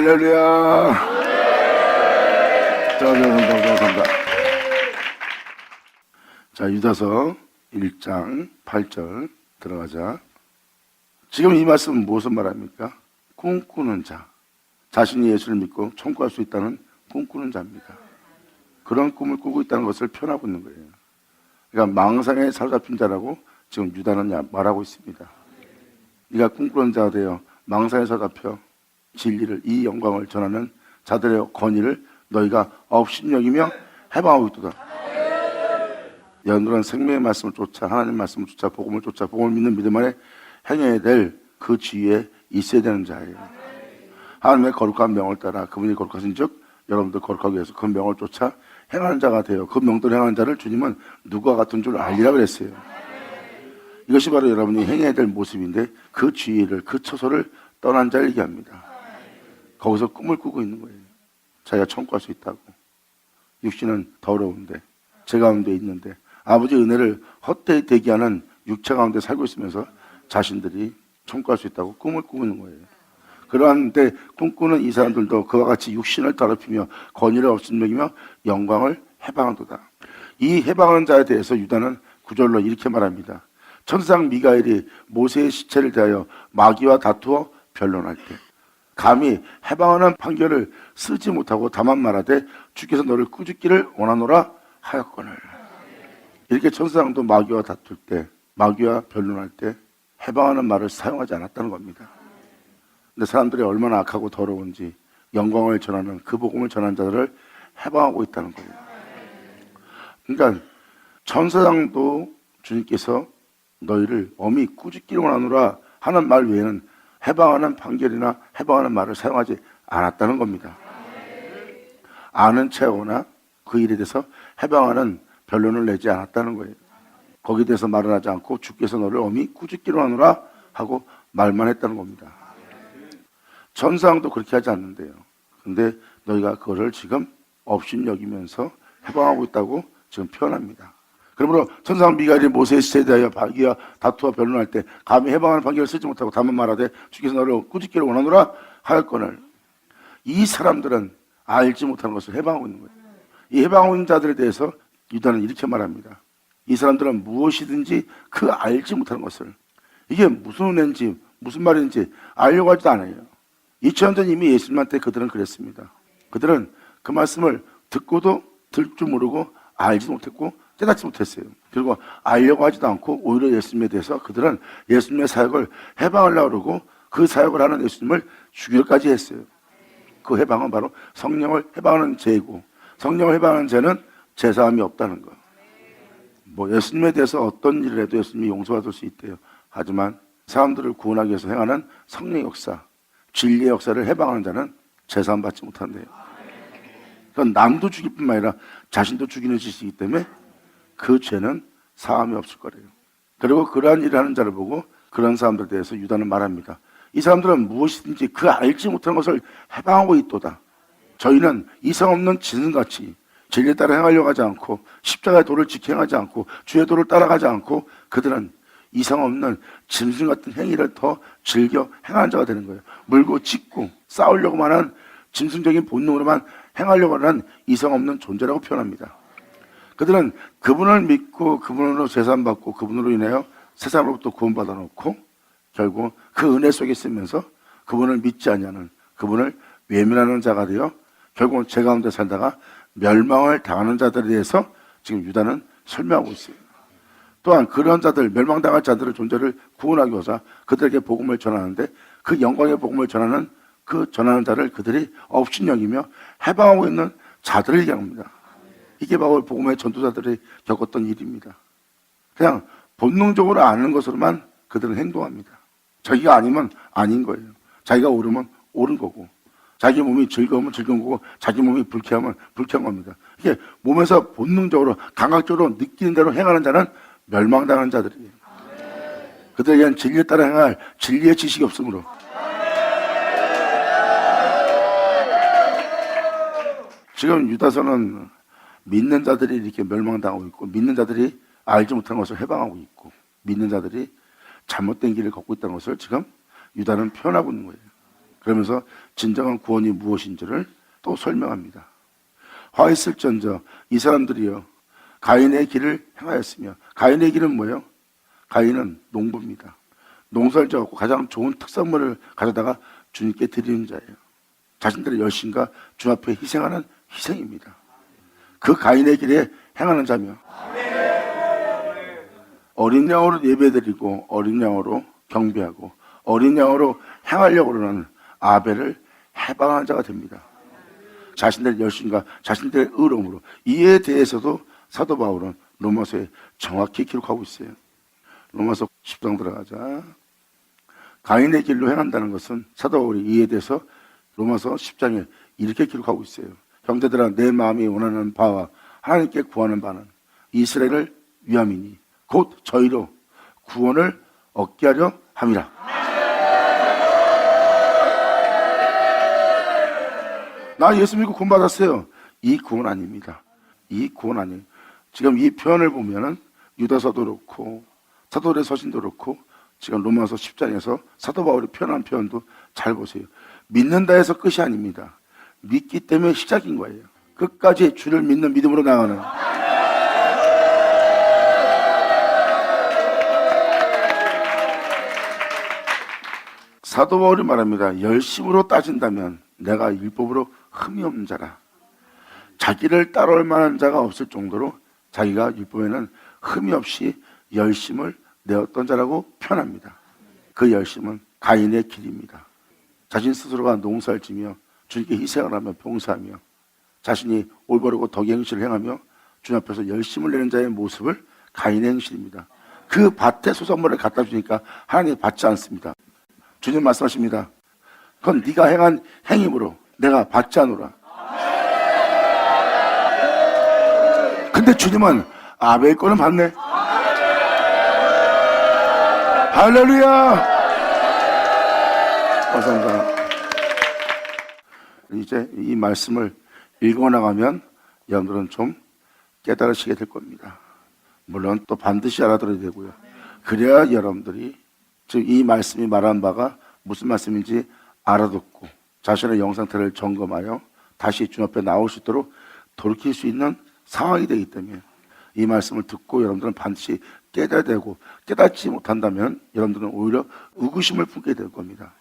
할렐루야. 자, 감사합니다. 자, 유다서 1장 8절 들어가자. 지금 이 말씀은 무엇을 말합니까? 꿈꾸는 자, 자신이 예수를 믿고 청구할 수 있다는 꿈꾸는 자입니다. 그런 꿈을 꾸고 있다는 것을 표현하고 있는 거예요. 그러니까 망상에 사로잡힌 자라고 지금 유다는 말하고 있습니다. 네가 꿈꾸는 자가 되어 망상에 사로잡혀 진리를, 이 영광을 전하는 자들의 권위를 너희가 업신여기며 해방하고 있도다. 너는 생명의 말씀을 쫓아, 하나님 말씀을 쫓아, 복음을 쫓아, 복음을 믿는 믿음 안에 행해야 될 그 지위에 있어야 되는 자예요. 하나님의 거룩한 명을 따라 그분이 거룩하신 즉 여러분들 거룩하기 위해서 그 명을 쫓아 행하는 자가 되어 그 명대로 행하는 자를 주님은 누구와 같은 줄 알리라 그랬어요. 이것이 바로 여러분이 행해야 될 모습인데 그 지위를, 그 처소를 떠난 자를 얘기합니다. 거기서 꿈을 꾸고 있는 거예요. 자기가 청구할 수 있다고. 육신은 더러운데, 제 가운데 있는데 아버지 은혜를 헛되이 대기하는 육체 가운데 살고 있으면서 자신들이 청구할 수 있다고 꿈을 꾸고 있는 거예요. 그러한데 꿈꾸는 이 사람들도 그와 같이 육신을 더럽히며 권위를 업신여기며 영광을 해방한도다. 이 해방하는 자에 대해서 유다는 9절로 이렇게 말합니다. 천사장 미가엘이 모세의 시체를 대하여 마귀와 다투어 변론할 때 감히 해방하는 판결을 쓰지 못하고 다만 말하되 주께서 너를 꾸짖기를 원하노라 하였거늘. 이렇게 천사장도 마귀와 다툴 때, 마귀와 변론할 때 해방하는 말을 사용하지 않았다는 겁니다. 근데 사람들이 얼마나 악하고 더러운지 영광을 전하는, 그 복음을 전하는 자들을 해방하고 있다는 거예요. 그러니까 천사장도 주님께서 너희를 엄히 꾸짖기를 원하노라 하는 말 외에는 해방하는 판결이나 해방하는 말을 사용하지 않았다는 겁니다. 아는 체하거나 그 일에 대해서 해방하는 변론을 내지 않았다는 거예요. 거기에 대해서 말을 하지 않고 주께서 너를 엄히 꾸짖기로 하노라 하고 말만 했다는 겁니다. 천사장도 그렇게 하지 않는데요. 근데 너희가 그거를 지금 업신여기면서 해방하고 있다고 지금 표현합니다. 그러므로 천사장 미가엘이 모세의 시체에 대하여 마귀와 다투와 변론할 때 감히 해방하는 판결을 쓰지 못하고 다만 말하되 주께서 너를 꾸짖기를 원하노라 하였거늘. 이 사람들은 알지 못하는 것을 해방하고 있는 거예요. 이 해방하고 있는 자들에 대해서 유다는 이렇게 말합니다. 이 사람들은 무엇이든지 그 알지 못하는 것을, 이게 무슨 은혜인지 무슨 말인지 알려고 하지도 않아요. 2000년 전 이미 예수님한테 그들은 그랬습니다. 그들은 그 말씀을 듣고도 들 줄 모르고 알지 못했고 깨닫지 못했어요. 그리고 알려고 하지도 않고 오히려 예수님에 대해서 그들은 예수님의 사역을 해방하려고 그러고 그 사역을 하는 예수님을 죽이기까지 했어요. 그 해방은 바로 성령을 해방하는 죄이고, 성령을 해방하는 죄는 제사함이 없다는 거. 뭐 예수님에 대해서 어떤 일을 해도 예수님이 용서받을 수 있대요. 하지만 사람들을 구원하기 위해서 행하는 성령의 역사, 진리의 역사를 해방하는 자는 제사함 받지 못한대요. 그건 남도 죽일 뿐만 아니라 자신도 죽이는 짓이기 때문에 그 죄는 사함이 없을 거래요. 그리고 그러한 일을 하는 자를 보고 그런 사람들에 대해서 유다는 말합니다. 이 사람들은 무엇이든지 그 알지 못하는 것을 해방하고 있도다. 저희는 이상 없는 짐승같이 진리에 따라 행하려고 하지 않고 십자가의 도를 지켜 행하지 않고 주의 도를 따라가지 않고 그들은 이상 없는 짐승 같은 행위를 더 즐겨 행하는 자가 되는 거예요. 물고 찢고 싸우려고만 하는 짐승적인 본능으로만 행하려고 하는 이상 없는 존재라고 표현합니다. 그들은 그분을 믿고 그분으로 제사받고 그분으로 인하여 세상으로부터 구원받아 놓고 결국 그 은혜 속에 있으면서 그분을 믿지 않냐는, 그분을 외면하는 자가 되어 결국은 죄 가운데 살다가 멸망을 당하는 자들에 대해서 지금 유다는 설명하고 있어요. 또한 그런 자들, 멸망당할 자들의 존재를 구원하기 위해서 그들에게 복음을 전하는데 그 영광의 복음을 전하는 그 전하는 자를 그들이 업신여기며 해방하고 있는 자들을 얘기합니다. 이게 바로 복음의 전도자들이 겪었던 일입니다. 그냥 본능적으로 아는 것으로만 그들은 행동합니다. 자기가 아니면 아닌 거예요. 자기가 옳으면 옳은 거고, 자기 몸이 즐거우면 즐거운 거고, 자기 몸이 불쾌하면 불쾌한 겁니다. 이게 몸에서 본능적으로 감각적으로 느끼는 대로 행하는 자는 멸망당하는 자들이에요. 그들에게는 진리에 따라 행할 진리의 지식이 없으므로 지금 유다서는 믿는 자들이 이렇게 멸망당하고 있고, 믿는 자들이 알지 못하는 것을 해방하고 있고, 믿는 자들이 잘못된 길을 걷고 있다는 것을 지금 유다는 표현하고 있는 거예요. 그러면서 진정한 구원이 무엇인지를 또 설명합니다. 화 있을전저 이 사람들이요 가인의 길을 행하였으며, 가인의 길은 뭐예요? 가인은 농부입니다. 농사를 지어갖고 가장 좋은 특산물을 가져다가 주님께 드리는 자예요. 자신들의 열심과 주 앞에 희생하는 희생입니다. 그 가인의 길에 행하는 자며, 어린 양으로 예배드리고 어린 양으로 경배하고 어린 양으로 행하려고 그러는 아벨을 해방하는 자가 됩니다. 자신들의 열심과 자신들의 의로움으로. 이에 대해서도 사도 바울은 로마서에 정확히 기록하고 있어요. 로마서 10장 들어가자. 가인의 길로 행한다는 것은 사도 바울이 이에 대해서 로마서 10장에 이렇게 기록하고 있어요. 형제들아, 내 마음이 원하는 바와 하나님께 구하는 바는 이스라엘을 위함이니 곧 저희로 구원을 얻게 하려 함이라. 나 예수 믿고 구원 받았어요. 이 구원 아닙니다. 이 구원 아니에요. 지금 이 표현을 보면은 유다서도 그렇고 사도들의 서신도 그렇고 지금 로마서 10장에서 사도 바울이 표현한 표현도 잘 보세요. 믿는다 해서 끝이 아닙니다. 믿기 때문에 시작인 거예요. 끝까지 주를 믿는 믿음으로 나가는. 사도 바울이 말합니다. 열심으로 따진다면 내가 율법으로 흠이 없는 자라. 자기를 따라올 만한 자가 없을 정도로 자기가 율법에는 흠이 없이 열심을 내었던 자라고 표현합니다. 그 열심은 가인의 길입니다. 자신 스스로가 농사를 지며 주님께 희생을 하며 봉사하며 자신이 올바르고 덕의 행실을 행하며 주님 앞에서 열심을 내는 자의 모습을 가인의 행실입니다. 그 밭에 소산물을 갖다 주니까 하나님이 받지 않습니다. 주님 말씀하십니다. 그건 네가 행한 행위므로 내가 받지 않노라. 근데 주님은 아벨 거는 받네. 할렐루야. 감사합니다. 이제 이 말씀을 읽어나가면 여러분들은 좀 깨달으시게 될 겁니다. 물론 또 반드시 알아들어야 되고요. 그래야 여러분들이 지금 이 말씀이 말하는 바가 무슨 말씀인지 알아듣고 자신의 영 상태를 점검하여 다시 주님 앞에 나올 수 있도록 돌이킬 수 있는 상황이 되기 때문에 이 말씀을 듣고 여러분들은 반드시 깨달아야 되고, 깨닫지 못한다면 여러분들은 오히려 의구심을 품게 될 겁니다.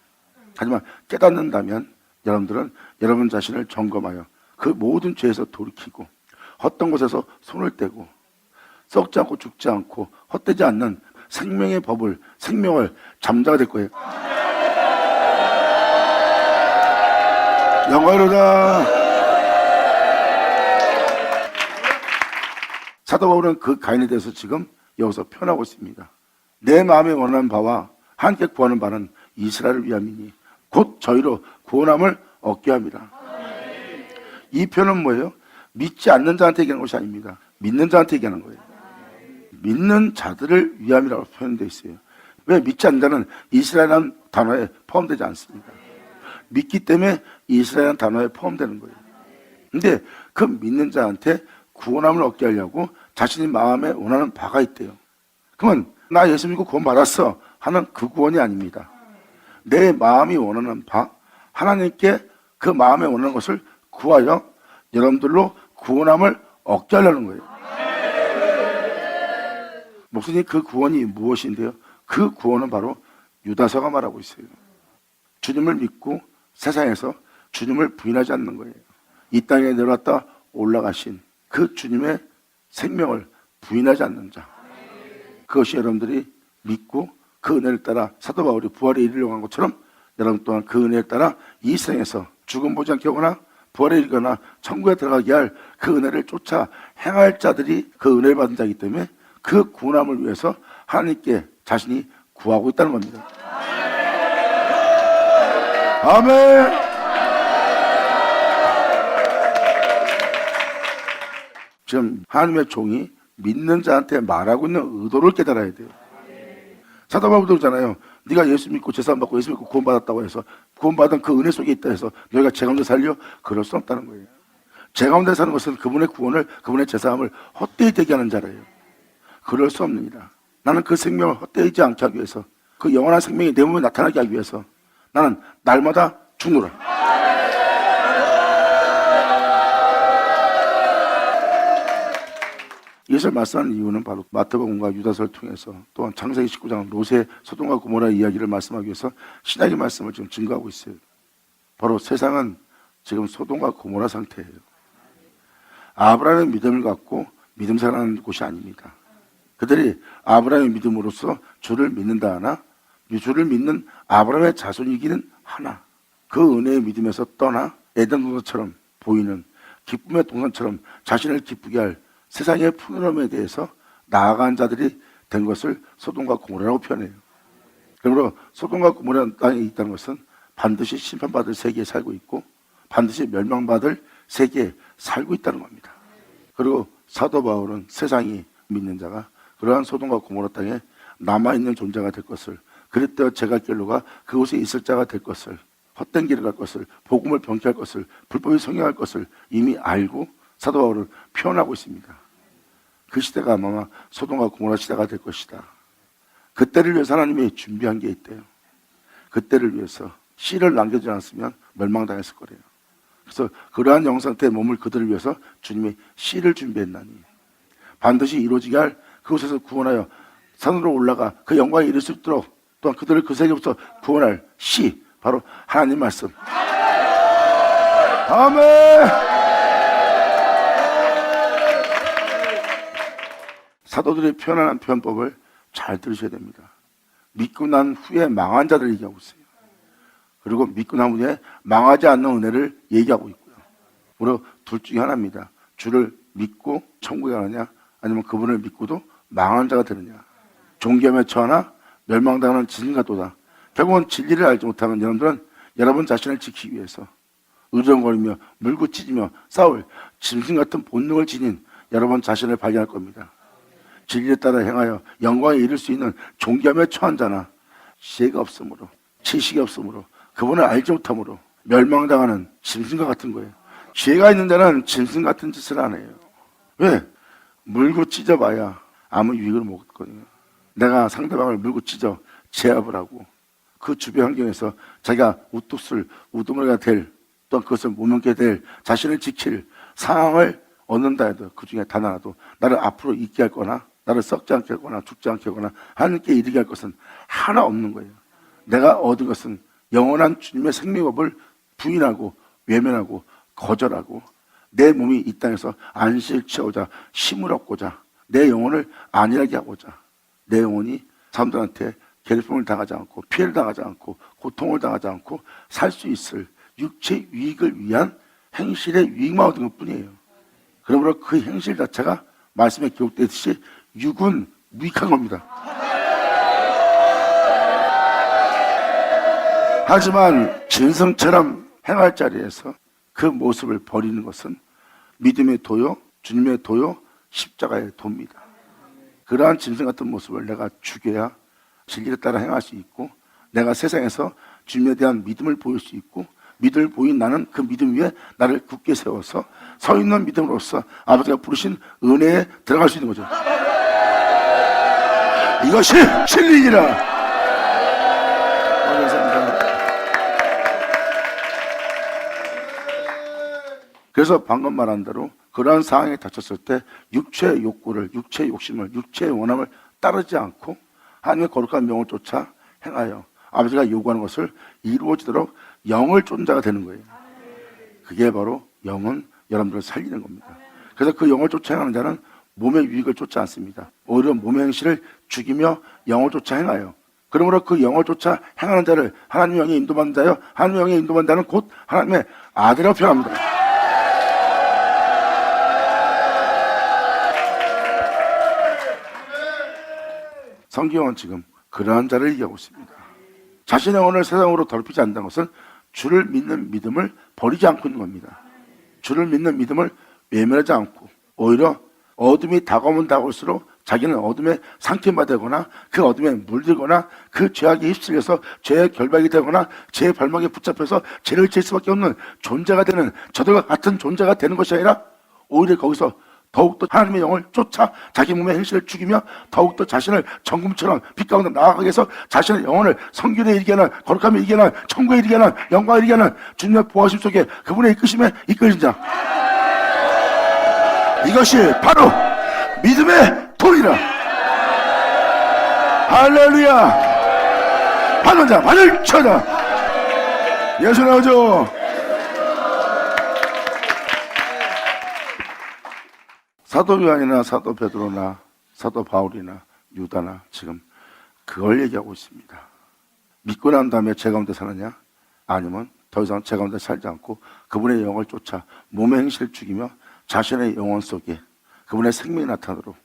하지만 깨닫는다면 여러분들은 여러분 자신을 점검하여 그 모든 죄에서 돌이키고 헛된 곳에서 손을 떼고 썩지 않고 죽지 않고 헛되지 않는 생명의 법을, 생명을 잠자가 될 거예요. 영광이로다. 사도 바울은 그 가인에 대해서 지금 여기서 표현하고 있습니다. 내 마음에 원하는 바와 함께 구하는 바는 이스라엘을 위함이니 곧 저희로 구원함을 얻게 합니다. 이 표현은 뭐예요? 믿지 않는 자한테 얘기하는 것이 아닙니다. 믿는 자한테 얘기하는 거예요. 믿는 자들을 위함이라고 표현되어 있어요. 왜? 믿지 않는 자는 이스라엘이라는 단어에 포함되지 않습니다. 믿기 때문에 이스라엘이라는 단어에 포함되는 거예요. 근데 그 믿는 자한테 구원함을 얻게 하려고 자신이 마음에 원하는 바가 있대요. 그러면 나 예수 믿고 구원 받았어 하는 그 구원이 아닙니다. 내 마음이 원하는 바, 하나님께 그 마음에 원하는 것을 구하여 여러분들로 구원함을 얻게 하려는 거예요. 목사님, 그 구원이 무엇인데요? 그 구원은 바로 유다서가 말하고 있어요. 주님을 믿고 세상에서 주님을 부인하지 않는 거예요. 이 땅에 내려왔다 올라가신 그 주님의 생명을 부인하지 않는 자, 그것이 여러분들이 믿고 그 은혜를 따라 사도 바울이 부활에 이르려고 한 것처럼 여러분 또한 그 은혜를 따라 이 생에서 죽음 보지 않게 오거나 부활에 이르거나 천국에 들어가게 할 그 은혜를 쫓아 행할 자들이 그 은혜를 받은 자이기 때문에 그 구원함을 위해서 하나님께 자신이 구하고 있다는 겁니다. 아멘. 지금 하나님의 종이 믿는 자한테 말하고 있는 의도를 깨달아야 돼요. 사도 바울도 그러잖아요. 네가 예수 믿고 제사함 받고 예수 믿고 구원받았다고 해서 구원받은 그 은혜 속에 있다 해서 너희가 제 가운데 살려? 그럴 수 없다는 거예요. 제 가운데 사는 것은 그분의 구원을, 그분의 제사함을 헛되이 되게 하는 자래요. 그럴 수 없느니라. 나는 그 생명을 헛되이지 않게 하기 위해서, 그 영원한 생명이 내 몸에 나타나게 하기 위해서 나는 날마다 죽노라. 이것을 말씀하는 이유는 바로 마태복음과 유다서를 통해서 또한 창세기 19장 롯의 소돔과 고모라 이야기를 말씀하기 위해서 신약의 말씀을 지금 증거하고 있어요. 바로 세상은 지금 소돔과 고모라 상태예요. 아브라함의 믿음을 갖고 믿음 생활하는 곳이 아닙니다. 그들이 아브라함의 믿음으로써 주를 믿는다 하나 주를 믿는 아브라함의 자손이기는 하나 그 은혜의 믿음에서 떠나 에덴 동산처럼 보이는 기쁨의 동산처럼 자신을 기쁘게 할 세상의 푸르름에 대해서 나아간 자들이 된 것을 소돔과 고모라라고 표현해요. 그러므로 소돔과 고모라 땅에 있다는 것은 반드시 심판받을 세계에 살고 있고 반드시 멸망받을 세계에 살고 있다는 겁니다. 그리고 사도 바울은 세상이 믿는 자가 그러한 소돔과 고모라 땅에 남아있는 존재가 될 것을 그릇되어 제갈길로가 그곳에 있을 자가 될 것을 헛된 길을 갈 것을 복음을 병쾌할 것을 불법이 성행할 것을 이미 알고 사도 바울은 표현하고 있습니다. 그 시대가 아마 소돔과 고모라 시대가 될 것이다. 그때를 위해서 하나님이 준비한 게 있대요. 그때를 위해서 씨를 남겨주지 않았으면 멸망당했을 거래요. 그래서 그러한 영상태의 몸을 그들을 위해서 주님이 씨를 준비했나니 반드시 이루어지게 할 그곳에서 구원하여 산으로 올라가 그 영광에 이를 수 있도록 또한 그들을 그 세계부터 구원할 씨 바로 하나님 말씀. 아멘. 사도들이 표현하는 표현법을 잘 들으셔야 됩니다. 믿고 난 후에 망한 자들을 얘기하고 있어요. 그리고 믿고 난 후에 망하지 않는 은혜를 얘기하고 있고요. 우리 둘 중에 하나입니다. 주를 믿고 천국에 가느냐 아니면 그분을 믿고도 망한 자가 되느냐. 종교에 처하나 멸망당하는 진가도다. 결국은 진리를 알지 못하는 여러분들은 여러분 자신을 지키기 위해서 의정거리며 물고 찢으며 싸울 짐승 같은 본능을 지닌 여러분 자신을 발견할 겁니다. 진리에 따라 행하여 영광에 이를 수 있는 존귀함에 처한 자나 지혜가 없으므로 지식이 없으므로 그분을 알지 못함으로 멸망당하는 짐승과 같은 거예요. 지혜가 있는 자는 짐승 같은 짓을 안 해요. 왜? 물고 찢어봐야 아무 유익을 못 얻거든요. 내가 상대방을 물고 찢어 제압을 하고 그 주변 환경에서 자기가 우뚝을 우두머리가 될 또한 그것을 못 넘게 될 자신을 지킬 상황을 얻는다 해도 그 중에 단 하나도 나를 앞으로 있게 할 거나 나를 썩지 않게 하거나 죽지 않게 하거나 하나님께 이르게 할 것은 하나 없는 거예요. 내가 얻은 것은 영원한 주님의 생명법을 부인하고 외면하고 거절하고 내 몸이 이 땅에서 안식을 취하고자 힘을 얻고자 내 영혼을 안일하게 하고자 내 영혼이 사람들한테 괴롭힘을 당하지 않고 피해를 당하지 않고 고통을 당하지 않고 살 수 있을 육체의 유익을 위한 행실의 유익만 얻은 것뿐이에요. 그러므로 그 행실 자체가 말씀에 기록되듯이 육은 무익한 겁니다. 하지만 진성처럼 행할 자리에서 그 모습을 버리는 것은 믿음의 도요, 주님의 도요, 십자가의 도입니다. 그러한 짐승 같은 모습을 내가 죽여야 진리에 따라 행할 수 있고 내가 세상에서 주님에 대한 믿음을 보일 수 있고 믿음을 보인 나는 그 믿음 위에 나를 굳게 세워서 서 있는 믿음으로써 아버지가 부르신 은혜에 들어갈 수 있는 거죠. 이것이 진리니라. 그래서 방금 말한 대로 그러한 상황에 닥쳤을 때 육체의 욕구를, 육체의 욕심을, 육체의 원함을 따르지 않고 하나님의 거룩한 명을 쫓아 행하여 아버지가 요구하는 것을 이루어지도록 영을 쫓는 자가 되는 거예요. 그게 바로 영은 여러분들을 살리는 겁니다. 그래서 그 영을 쫓아 행하는 자는 몸의 유익을 쫓지 않습니다. 오히려 몸의 행실을 죽이며 영을 쫓아 행하여 그러므로 그 영을 쫓아 행하는 자를 하나님의 영에 인도받는 자여 하나님의 영에 인도받는 자는 곧 하나님의 아들이라고 표현합니다. 성경은 지금 그러한 자를 얘기하고 있습니다. 자신의 영혼을 세상으로 더럽히지 않는다는 것은 주를 믿는 믿음을 버리지 않고 있는 겁니다. 주를 믿는 믿음을 외면하지 않고 오히려 어둠이 다가오면 다가올수록 자기는 어둠에 상팀받거나 그 어둠에 물들거나 그 죄악에 휩쓸려서 죄의 결박이 되거나 죄의 발목에 붙잡혀서 죄를 질 수밖에 없는 존재가 되는 저들과 같은 존재가 되는 것이 아니라 오히려 거기서 더욱더 하나님의 영을 쫓아 자기 몸의 행실을 죽이며 더욱더 자신을 정금처럼 빛 가운데 나아가게 해서 자신의 영혼을 성결에 이르게 하는, 거룩함에 이르게 하는, 천국에 이르게 하는, 영광에 이르게 하는 주님의 보호하심 속에 그분의 이끄심에 이끌린 자, 이것이 바로 믿음의 도리라. 할렐루야. 받은 자 받을 쳐다. 예수 나오죠. 사도 요한이나 사도 베드로나 사도 바울이나 유다나 지금 그걸 얘기하고 있습니다. 믿고 난 다음에 제 가운데 사느냐? 아니면 더 이상 제 가운데 살지 않고 그분의 영을 쫓아 몸의 행실을 죽이며 자신의 영혼 속에 그분의 생명이 나타나도록,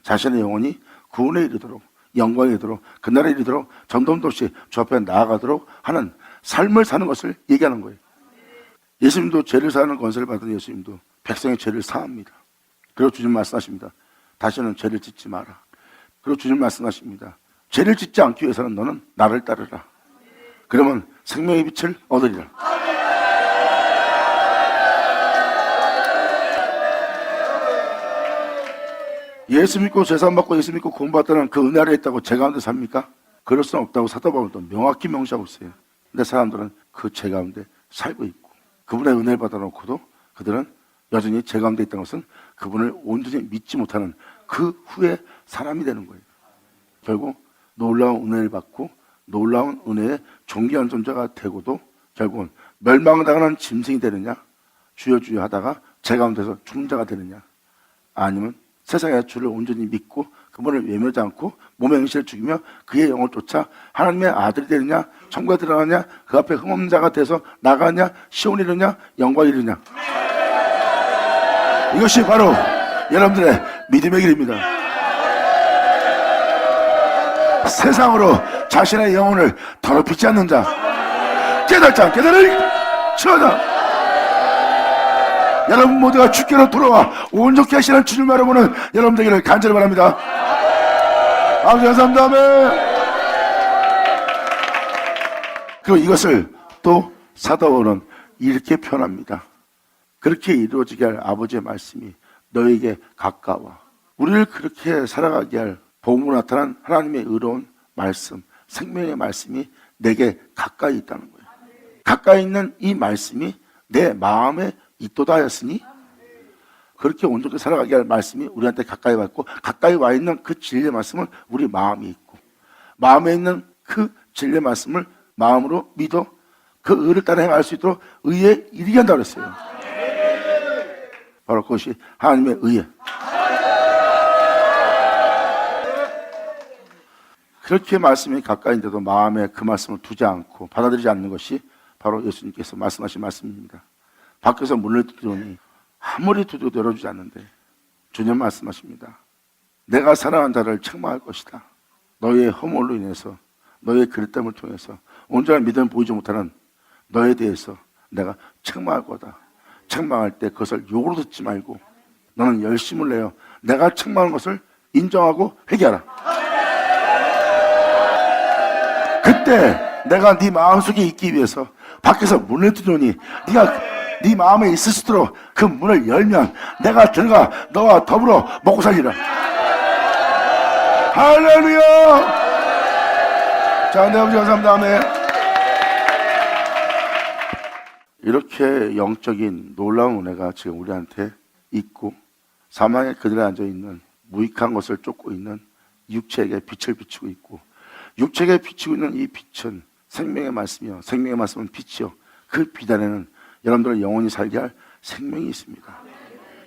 자신의 영혼이 구원에 이르도록, 영광에 이르도록, 그날에 이르도록 전dom도시 주 앞에 나아가도록 하는 삶을 사는 것을 얘기하는 거예요. 예수님도 죄를 사하는 권세를 받은 예수님도 백성의 죄를 사합니다. 그리고 주님 말씀하십니다. 다시는 죄를 짓지 마라. 그리고 주님 말씀하십니다. 죄를 짓지 않기 위해서는 너는 나를 따르라. 그러면 생명의 빛을 얻으리라. 예수 믿고 죄사함 받고 예수 믿고 구원받다는 그 은혜 아래에 있다고 죄 가운데 삽니까? 그럴 수는 없다고 사도 바울도 명확히 명시하고 있어요. 근데 사람들은 그 죄 가운데 살고 있고, 그분의 은혜를 받아놓고도 그들은 여전히 죄 가운데 있다는 것은 그분을 온전히 믿지 못하는 그 후에 사람이 되는 거예요. 결국 놀라운 은혜를 받고 놀라운 은혜의 존귀한 존재가 되고도 결국은 멸망당하는 짐승이 되느냐, 주여 주여 하다가 죄 가운데서 죽는 자가 되느냐, 아니면 세상의 주를 온전히 믿고 그분을 외면하지 않고 몸의 행실을 죽이며 그의 영을 쫓아 하나님의 아들이 되느냐, 천국에 들어가느냐, 그 앞에 흠없는 자가 돼서 나가느냐, 시온이 이르냐, 영광이 이르냐. 이것이 바로 여러분들의 믿음의 길입니다. 세상으로 자신의 영혼을 더럽히지 않는 자, 깨닫지 않게 되를 치워다. 여러분 모두가 주께로 돌아와 온전케 하시는 주님 바라보는 여러분 되기를 간절히 바랍니다. 아버지 감사합니다. 아멘. 그리고 이것을 또 사도 바울은 이렇게 표현합니다. 그렇게 이루어지게 할 아버지의 말씀이 너에게 가까워. 우리를 그렇게 살아가게 할 복음으로 나타난 하나님의 의로운 말씀, 생명의 말씀이 내게 가까이 있다는 거예요. 가까이 있는 이 말씀이 내 마음에 있도다 하였으니, 그렇게 온전히 살아가게 할 말씀이 우리한테 가까이 와 있고, 가까이 와 있는 그 진리의 말씀은 우리 마음이 있고, 마음에 있는 그 진리의 말씀을 마음으로 믿어 그 의를 따라 행할 수 있도록 의에 이르게 한다고 그랬어요. 바로 그것이 하나님의 의에. 그렇게 말씀이 가까이인데도 마음에 그 말씀을 두지 않고 받아들이지 않는 것이 바로 예수님께서 말씀하신 말씀입니다. 밖에서 문을 두드리니 아무리 두드려도 열어주지 않는데 주님 말씀하십니다. 내가 사랑한 자를 책망할 것이다. 너의 허물로 인해서, 너의 그릇됨을 통해서 온전한 믿음을 보이지 못하는 너에 대해서 내가 책망할 거다. 책망할 때 그것을 욕으로 듣지 말고 너는 열심을 내어 내가 책망한 것을 인정하고 회개하라. 그때 내가 네 마음속에 있기 위해서 밖에서 문을 두드리니 네가 네 마음에 있을 수 있도록 그 문을 열면 내가 들어가 너와 더불어 먹고 살리라. 할렐루야. 자, 내 아버지 감사합니다. 아멘. 이렇게 영적인 놀라운 은혜가 지금 우리한테 있고, 사망의 그늘에 앉아있는 무익한 것을 쫓고 있는 육체에게 빛을 비추고 있고, 육체에게 비추고 있는 이 빛은 생명의 말씀이요, 생명의 말씀은 빛이요, 그 빛 안에는 여러분들의 영혼이 살게 할 생명이 있습니다.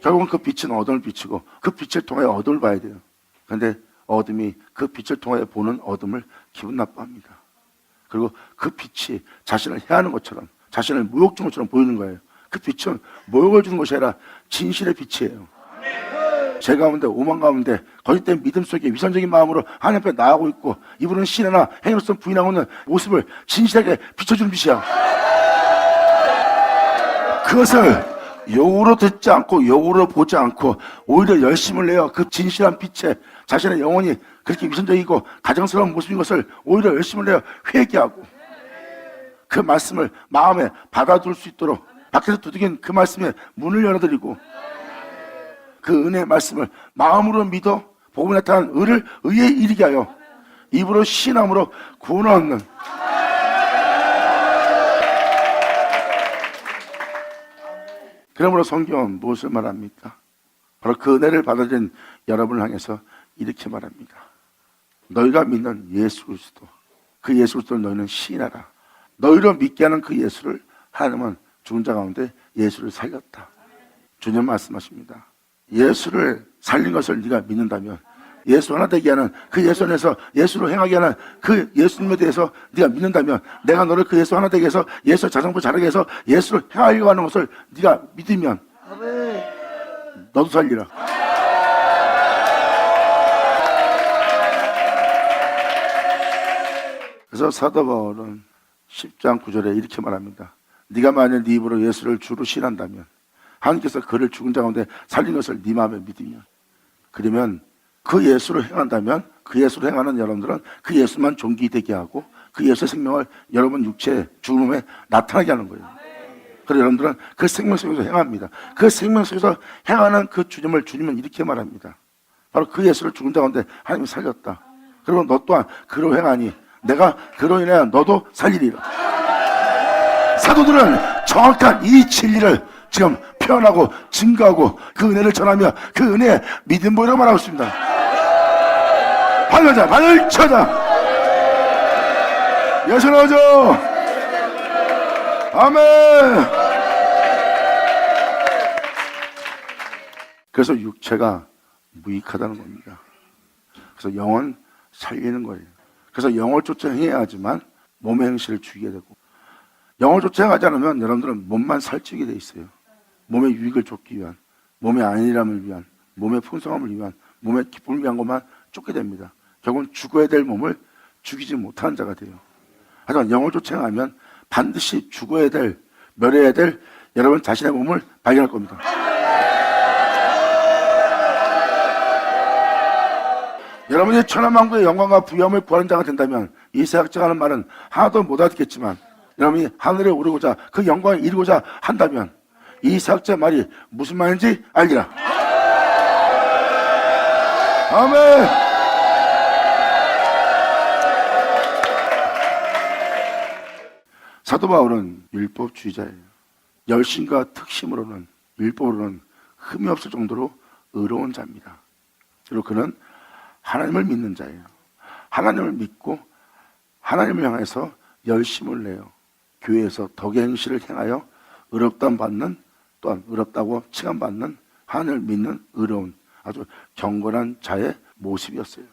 결국은 그 빛은 어둠을 비추고 그 빛을 통해 어둠을 봐야 돼요. 그런데 어둠이 그 빛을 통해 보는 어둠을 기분 나빠합니다. 그리고 그 빛이 자신을 해하는 것처럼, 자신을 모욕 주는 것처럼 보이는 거예요. 그 빛은 모욕을 주는 것이 아니라 진실의 빛이에요. 제 가운데, 오만 가운데 거짓된 믿음 속에 위선적인 마음으로 하나님 앞에 나아가고 있고, 이분은 신이나 행위로서 부인하고 있는 모습을 진실하게 비춰주는 빛이야. 그것을 욕으로 듣지 않고 욕으로 보지 않고 오히려 열심을 내어 그 진실한 빛에 자신의 영혼이 그렇게 위선적이고 가정스러운 모습인 것을 오히려 열심을 내어 회개하고, 그 말씀을 마음에 받아둘 수 있도록 밖에서 두드긴 그 말씀에 문을 열어드리고, 그 은혜의 말씀을 마음으로 믿어 복음에 나타난 의를 의에 이르게 하여 입으로 신함으로 구원을 얻는 그러므로 성경은 무엇을 말합니까? 바로 그 은혜를 받아들인 여러분을 향해서 이렇게 말합니다. 너희가 믿는 예수 그리스도, 그 예수 그리스도를 너희는 시인하라. 너희로 믿게 하는 그 예수를 하나님은 죽은 자 가운데 예수를 살렸다. 주님 말씀하십니다. 예수를 살린 것을 네가 믿는다면, 예수 하나 되게 하는 그 예수 안에서 예수로 행하게 하는 그 예수님에 대해서 네가 믿는다면, 내가 너를 그 예수 하나 되게 해서 예수 자성부 자라게 해서 예수로 행하려고 하는 것을 네가 믿으면 너도 살리라. 그래서 사도 바울은 10장 9절에 이렇게 말합니다. 네가 만일 네 입으로 예수를 주로 신한다면, 하나님께서 그를 죽은 자 가운데 살린 것을 네 마음에 믿으면, 그러면 그 예수로 행한다면, 그 예수로 행하는 여러분들은 그 예수만 존귀되게 하고 그 예수의 생명을 여러분 육체의 죽음에 나타나게 하는 거예요. 그래서 여러분들은 그 생명 속에서 행합니다. 그 생명 속에서 행하는 그 주님을 주님은 이렇게 말합니다. 바로 그 예수를 죽은 자 가운데 하나님이 살렸다. 그리고 너 또한 그로 행하니 내가 그로 인해 너도 살리리라. 사도들은 정확한 이 진리를 지금 표현하고 증거하고 그 은혜를 전하며 그 은혜의 믿음 보이라고 말하고 있습니다. 발려자, 발을 쳐자. 예수 나오죠. 아멘. 그래서 육체가 무익하다는 겁니다. 그래서 영은 살리는 거예요. 그래서 영을 쫓아 행해야 하지만 몸의 행실을 죽이게 되고, 영을 쫓아 행하지 않으면 여러분들은 몸만 살찌게 돼 있어요. 몸의 유익을 쫓기 위한, 몸의 안일함을 위한, 몸의 풍성함을 위한, 몸의 기쁨을 위한 것만 쫓게 됩니다. 결국은 죽어야 될 몸을 죽이지 못하는 자가 돼요. 하지만 영을 쫓아 행하면 반드시 죽어야 될, 멸해야 될 여러분 자신의 몸을 발견할 겁니다. 여러분이 천하만국의 영광과 부귀함을 구하는 자가 된다면, 이 세학자가 하는 말은 하나도 못 알아듣겠지만 여러분이 하늘에 오르고자 그 영광을 이루고자 한다면 이 세학자의 말이 무슨 말인지 알리라. 아멘. 사도 바울은 율법주의자예요. 열심과 특심으로는, 율법으로는 흠이 없을 정도로 의로운 자입니다. 그리고 그는 하나님을 믿는 자예요. 하나님을 믿고 하나님을 향해서 열심을 내요. 교회에서 덕의 행실을 행하여 의롭다함 받는, 또한 의롭다고 칭함받는 하나님을 믿는 의로운 아주 경건한 자의 모습이었어요.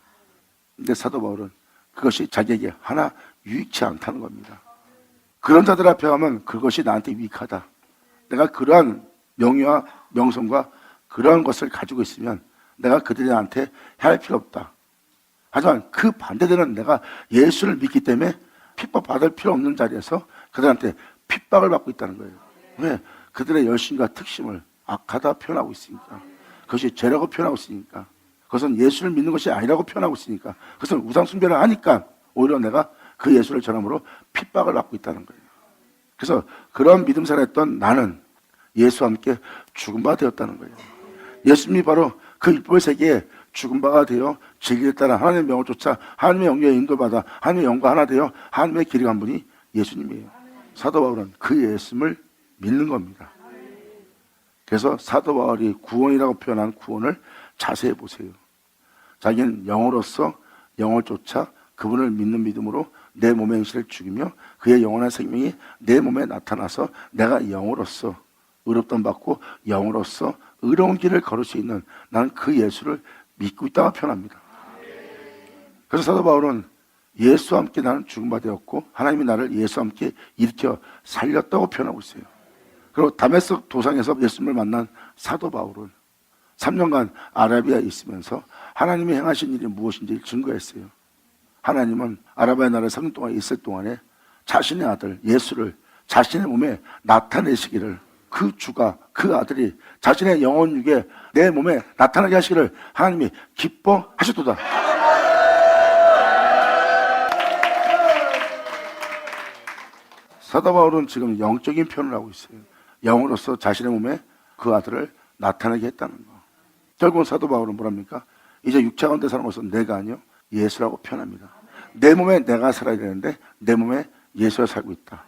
근데 사도 바울은 그것이 자기에게 하나 유익치 않다는 겁니다. 그런 자들 앞에 가면 그것이 나한테 유익하다. 내가 그러한 명예와 명성과 그러한 것을 가지고 있으면 내가 그들한테 해할 필요 없다. 하지만 그 반대되는 내가 예수를 믿기 때문에 핍박받을 필요 없는 자리에서 그들한테 핍박을 받고 있다는 거예요. 왜? 그들의 열심과 특심을 악하다 표현하고 있으니까. 그것이 죄라고 표현하고 있으니까. 그것은 예수를 믿는 것이 아니라고 표현하고 있으니까. 그것은 우상숭배를 하니까 오히려 내가 그 예수를 전함으로 핍박을 받고 있다는 거예요. 그래서 그런 믿음 살았던 나는 예수와 함께 죽은 바 되었다는 거예요. 예수님이 바로 그 율법의 세계에 죽은 바가 되어 진리를 따라 하나님의 명을 쫓아 하나님의 영역에 인도받아 하나님의 영과 하나 되어 하나님의 길이 간 분이 예수님이에요. 사도 바울은 그 예수님을 믿는 겁니다. 그래서 사도 바울이 구원이라고 표현한 구원을 자세히 보세요. 자기는 영으로서 영을 쫓아 그분을 믿는 믿음으로 내 몸의 행실을 죽이며 그의 영원한 생명이 내 몸에 나타나서 내가 영으로서 의롭다함 받고 영으로서 의로운 길을 걸을 수 있는 나는 그 예수를 믿고 있다고 표현합니다. 그래서 사도 바울은 예수와 함께 나는 죽은 바 되었고 하나님이 나를 예수와 함께 일으켜 살렸다고 표현하고 있어요. 그리고 다메섹 도상에서 예수님을 만난 사도 바울은 3년간 아라비아에 있으면서 하나님이 행하신 일이 무엇인지 증거했어요. 하나님은 아라비아 나라에 3년 동안 있을 동안에 자신의 아들 예수를 자신의 몸에 나타내시기를, 그 주가, 그 아들이 자신의 영혼 육에 내 몸에 나타나게 하시기를 하나님이 기뻐하셨도다. 사도 바울은 지금 영적인 표현을 하고 있어요. 영으로서 자신의 몸에 그 아들을 나타나게 했다는 거. 결국은 사도 바울은 뭐랍니까? 이제 육체 가운데 사는 것은 내가 아니요 예수라고 표현합니다. 내 몸에 내가 살아야 되는데 내 몸에 예수가 살고 있다.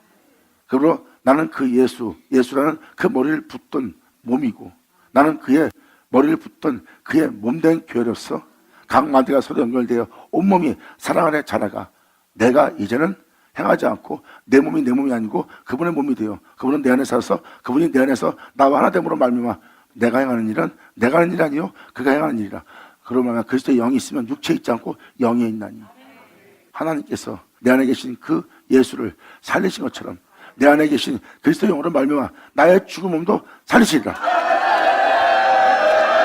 그러므로 나는 그 예수라는 그 머리를 붙던 몸이고, 나는 그의 머리를 붙던 그의 몸된 교회로서 각 마디가 서로 연결되어 온몸이 사랑 안에 자라가 내가 이제는 행하지 않고 내 몸이 내 몸이 아니고 그분의 몸이 되어 그분은 내 안에 살아서 그분이 내 안에서 나와 하나 됨으로 말미암아 내가 행하는 일은 내가 하는 일이 아니요 그가 행하는 일이라. 그러면 그리스도의 영이 있으면 육체에 있지 않고 영에 있나니, 하나님께서 내 안에 계신 그 예수를 살리신 것처럼 내 안에 계신 그리스도의 영으로 말미암아 나의 죽은 몸도 살리시리라.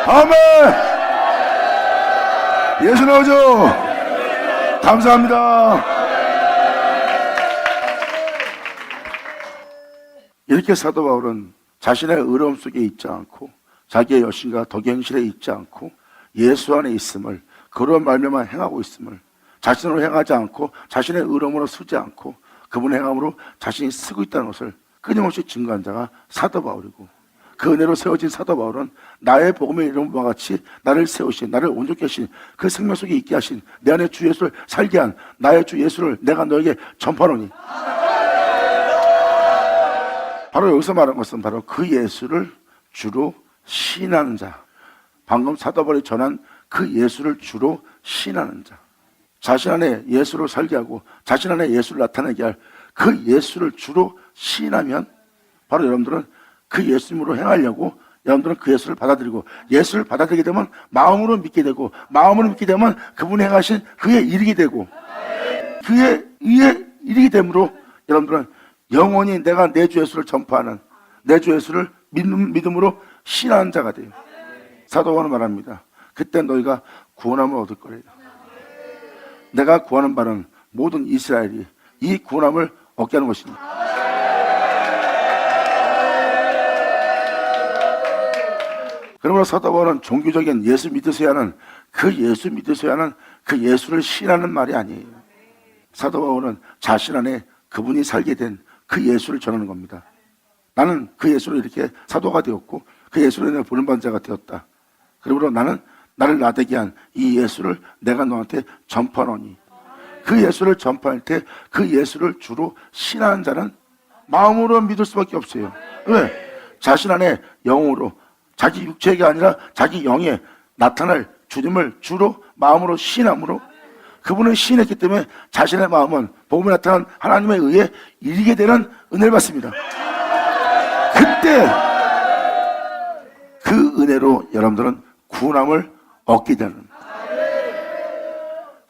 아멘. 예수 나오죠. 감사합니다. 이렇게 사도 바울은 자신의 의로움 속에 있지 않고 자기의 여신과 덕행실에 있지 않고 예수 안에 있음을, 그런 말미암아 행하고 있음을, 자신으로 행하지 않고 자신의 의로움으로 쓰지 않고 그분의 행함으로 자신이 쓰고 있다는 것을 끊임없이 증거한 자가 사도 바울이고, 그 은혜로 세워진 사도 바울은 나의 복음의 이름과 같이 나를 세우신, 나를 온전케 하신, 그 생명 속에 있게 하신 내 안에 주 예수를 살게 한 나의 주 예수를 내가 너에게 전파하노니, 바로 여기서 말한 것은 바로 그 예수를 주로 시인하는 자, 방금 사도 바울이 전한 그 예수를 주로 시인하는 자, 자신 안에 예수를 살게 하고 자신 안에 예수를 나타내게 할 그 예수를 주로 시인하면 바로 여러분들은 그 예수님으로 행하려고 여러분들은 그 예수를 받아들이고, 예수를 받아들이게 되면 마음으로 믿게 되고, 마음으로 믿게 되면 그분이 행하신 그의 일이게 되고, 그의 의에 이르게 되므로 여러분들은 영원히 내가 내 주 예수를 전파하는, 내 주 예수를 믿음으로 신하는 자가 돼요. 사도 바울은 말합니다. 그때 너희가 구원함을 얻을 거래요. 내가 구하는 바는 모든 이스라엘이 이 구원함을 얻게 하는 것입니다. 그러므로 사도 바울은 종교적인 예수 믿으셔야 하는 그 예수 믿으셔야 하는 그 예수를 신하는 말이 아니에요. 사도 바울은 자신 안에 그분이 살게 된 그 예수를 전하는 겁니다. 나는 그 예수로 이렇게 사도가 되었고 그 예수로 내가 부름받은 자가 되었다. 그러므로 나는 나를 나되게 한 이 예수를 내가 너한테 전파하노니, 그 예수를 전파할 때 그 예수를 주로 신하는 자는 마음으로 믿을 수밖에 없어요. 왜? 자신 안에 영으로, 자기 육체가 아니라 자기 영에 나타날 주님을 주로 마음으로 신함으로 그분을 시인했기 때문에 자신의 마음은 복음에 나타난 하나님에 의해 이르게 되는 은혜를 받습니다. 그때 그 은혜로 여러분들은 구원함을 얻게 되는,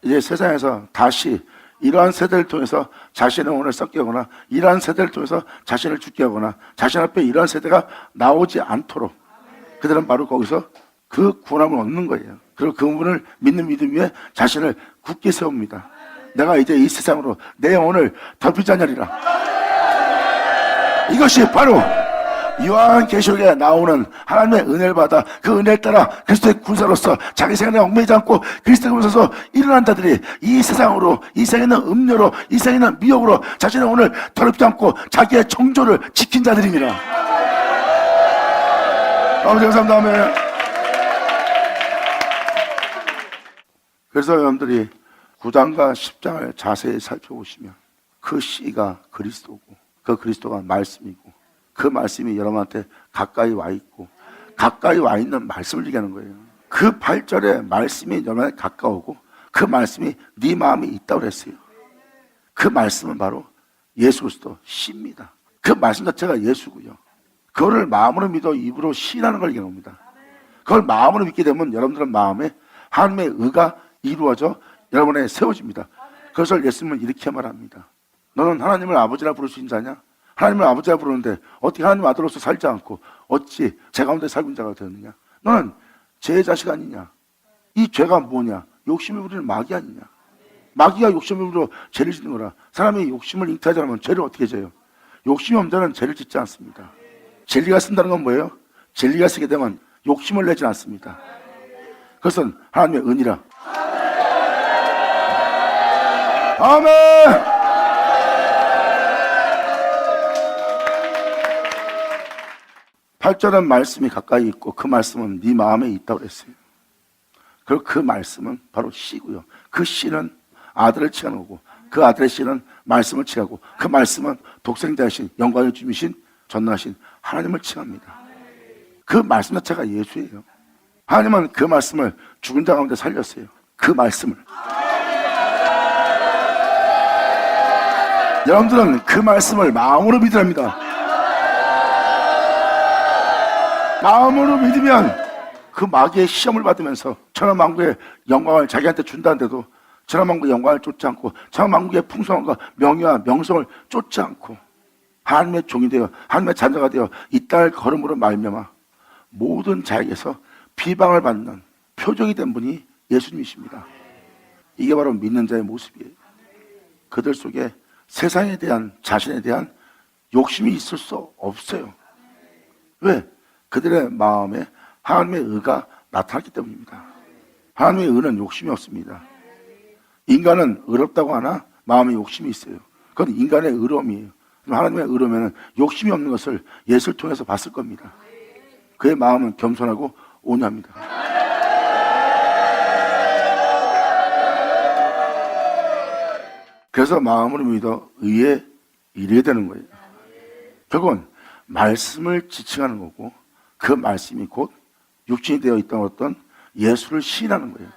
이제 세상에서 다시 이러한 세대를 통해서 자신의 영혼을 썩게 하거나 이러한 세대를 통해서 자신을 죽게 하거나 자신 앞에 이러한 세대가 나오지 않도록 그들은 바로 거기서 그 구원함을 얻는 거예요. 그리고 그분을 믿는 믿음 위에 자신을 굳게 세웁니다. 내가 이제 이 세상으로 내 영혼을 덮이지 않으리라. 이것이 바로 요한계시록에 나오는 하나님의 은혜를 받아 그 은혜를 따라 그리스도의 군사로서 자기 생활에 얽매이지 않고 그리스도에 오셔서 일어난 자들이 이 세상으로, 이 세상에 있는 음료로, 이 세상에 있는 미혹으로 자신의 영혼을 더럽지 않고 자기의 정조를 지킨 자들입니다. 아버지 감사합니다. 아멘. 그래서 여러분들이 9장과 10장을 자세히 살펴보시면 그 씨가 그리스도고 그 그리스도가 말씀이고 그 말씀이 여러분한테 가까이 와 있고 가까이 와 있는 말씀을 얘기하는 거예요. 그 8절에 말씀이 여러분한테 가까우고 그 말씀이 네 마음에 있다고 그랬어요. 그 말씀은 바로 예수 그리스도 씨입니다. 그 말씀 자체가 예수고요. 그거를 마음으로 믿어 입으로 시인하는 걸 얘기하는 겁니다. 그걸 마음으로 믿게 되면 여러분들은 마음에 하나님의 의가 이루어져 여러분에 세워집니다. 그것을 예수님은 이렇게 말합니다. 너는 하나님을 아버지라 부를 수 있는 자냐? 하나님을 아버지라 부르는데 어떻게 하나님 아들로서 살지 않고 어찌 제 가운데 살고 있는 자가 되었느냐? 너는 제 자식 아니냐? 이 죄가 뭐냐? 욕심을 부리는 마귀 아니냐? 마귀가 욕심을 부려 죄를 짓는 거라. 사람이 욕심을 잉태하지 않으면 죄를 어떻게 져요? 욕심이 없는 자는 죄를 짓지 않습니다. 진리가 쓴다는 건 뭐예요? 진리가 쓰게 되면 욕심을 내지 않습니다. 그것은 하나님의 은이라. 아멘. 8절은 말씀이 가까이 있고 그 말씀은 네 마음에 있다고 그랬어요. 그리고 그 말씀은 바로 씨고요. 그 씨는 아들을 칭하는 거고 그 아들의 씨는 말씀을 칭하고 그 말씀은 독생자이신 영광의 주이신 전능하신 하나님을 칭합니다. 그 말씀 자체가 예수예요. 하나님은 그 말씀을 죽은 자 가운데 살렸어요. 그 말씀을. 여러분들은 그 말씀을 마음으로 믿으랍니다. 마음으로 믿으면 그 마귀의 시험을 받으면서 천하만국의 영광을 자기한테 준다는데도 천하만국의 영광을 쫓지 않고 천하만국의 풍성함과 명예와 명성을 쫓지 않고 하나님의 종이 되어 하나님의 자녀가 되어 이 땅을 걸음으로 말미암아 모든 자에게서 비방을 받는 표적이 된 분이 예수님이십니다. 이게 바로 믿는 자의 모습이에요. 그들 속에 세상에 대한 자신에 대한 욕심이 있을 수 없어요. 왜? 그들의 마음에 하나님의 의가 나타났기 때문입니다. 하나님의 의는 욕심이 없습니다. 인간은 의롭다고 하나 마음에 욕심이 있어요. 그건 인간의 의로움이에요. 하나님의 의로움에는 욕심이 없는 것을 예수를 통해서 봤을 겁니다. 그의 마음은 겸손하고 온유합니다. 그래서 마음으로 믿어 의에 이르게 되는 거예요. 결국은 말씀을 지칭하는 거고 그 말씀이 곧 육신이 되어 있던 어떤 예수를 시인하는 거예요.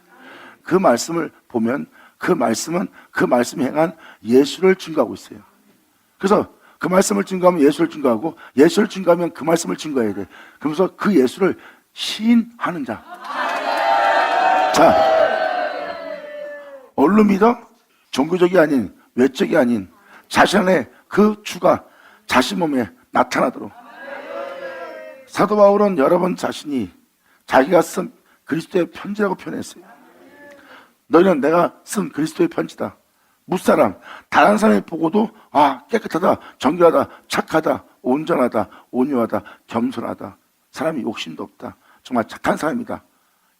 그 말씀을 보면 그 말씀은 그 말씀이 행한 예수를 증거하고 있어요. 그래서 그 말씀을 증거하면 예수를 증거하고 예수를 증거하면 그 말씀을 증거해야 돼. 그러면서 그 예수를 시인하는 자. 자, 뭘로 믿어? 종교적이 아닌 외적이 아닌 자신 안에 그 주가 자신 몸에 나타나도록. 사도 바울은 여러 번 자신이 자기가 쓴 그리스도의 편지라고 표현했어요. 너희는 내가 쓴 그리스도의 편지다. 무사람, 다른 사람이 보고도 깨끗하다, 정결하다, 착하다, 온전하다, 온유하다, 겸손하다. 사람이 욕심도 없다. 정말 착한 사람이다.